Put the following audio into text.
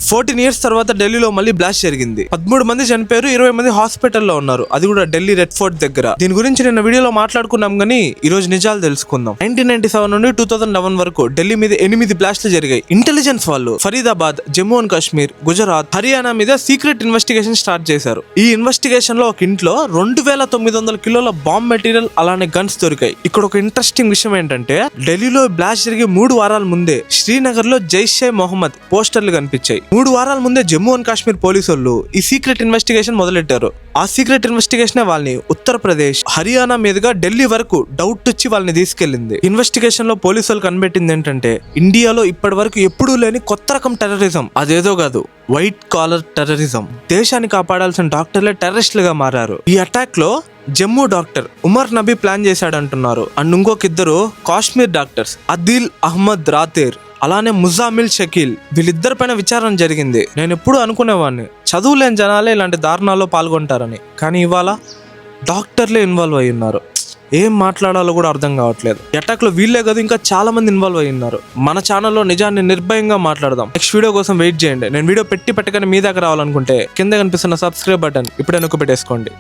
14 years తర్వాత ఢిల్లీలో మళ్ళీ బ్లాస్ట్ జరిగింది. 13 మంది చనిపోయారు, 20 మంది హాస్పిటల్లో ఉన్నారు. అది కూడా ఢిల్లీ రెడ్ ఫోర్ట్ దగ్గర. దీని గురించి నిన్న వీడియోలో మాట్లాడుకున్నాం గానీ ఈ రోజు నిజాలు తెలుసుకుందాం. 1997 నుండి 2011 వరకు ఢిల్లీ మీద 8 బ్లాస్ట్లు జరిగాయి. ఇంటెలిజెన్స్ వాళ్ళు ఫరీదాబాద్, జమ్మూ అండ్ కాశ్మీర్, గుజరాత్, హర్యానా మీద సీక్రెట్ ఇన్వెస్టిగేషన్ స్టార్ట్ చేశారు. ఈ ఇన్వెస్టిగేషన్ లో ఒక ఇంట్లో 2900 కిలోల బాంబ్ మెటీరియల్ అలానే గన్స్ దొరికాయి. ఇక్కడ ఒక ఇంట్రెస్టింగ్ విషయం ఏంటంటే ఢిల్లీలో బ్లాస్ట్ జరిగే 3 వారాల ముందే శ్రీనగర్ లో జైషే మొహమ్మద్ పోస్టర్లు కనిపించాయి. 3 వారాల ముందే జమ్మూ అండ్ కాశ్మీర్ పోలీసు వాళ్ళు ఈ సీక్రెట్ ఇన్వెస్టిగేషన్ మొదలెట్టారు. ఆ సీక్రెట్ ఇన్వెస్టిగేషన్ వాళ్ళని ఉత్తరప్రదేశ్, హర్యానా మీదుగా ఢిల్లీ వరకు డౌట్ వచ్చి వాళ్ళని తీసుకెళ్లింది. ఇన్వెస్టిగేషన్ లో పోలీసు వాళ్ళు కనిపెట్టింది ఏంటంటే ఇండియాలో ఇప్పటి వరకు ఎప్పుడూ లేని కొత్త రకం టెర్రరిజం. అదేదో కాదు, వైట్ కాలర్ టెర్రరిజం. దేశాన్ని కాపాడాల్సిన డాక్టర్లే టెర్రరిస్టులుగా మారారు. ఈ అటాక్ లో జమ్మూ డాక్టర్ ఉమర్ నబీ ప్లాన్ చేశాడంటున్నారు. అండ్ ఇంకొకిద్దరు కాశ్మీర్ డాక్టర్స్ అదిల్ అహ్మద్ రాతేర్ అలానే ముజామిల్ షకీల్, వీళ్ళిద్దరి పైన విచారణ జరిగింది. నేను ఎప్పుడు అనుకునేవాడిని చదువులేని జనాలే ఇలాంటి దారుణాల్లో పాల్గొంటారని, కానీ ఇవాళ డాక్టర్లే ఇన్వాల్వ్ అయి ఉన్నారు. ఏం మాట్లాడాలో కూడా అర్థం కావట్లేదు. అటాక్ లో వీళ్ళే కాదు ఇంకా చాలా మంది ఇన్వాల్వ్ అయి ఉన్నారు. మన ఛానల్లో నిజాన్ని నిర్భయంగా మాట్లాడదాం. నెక్స్ట్ వీడియో కోసం వెయిట్ చేయండి. నేను వీడియో పెట్టగానే మీ దాకా రావాలనుకుంటే కింద కనిపిస్తున్న సబ్స్క్రైబ్ బటన్ ఇప్పుడే నొక్కి పెట్టేసుకోండి.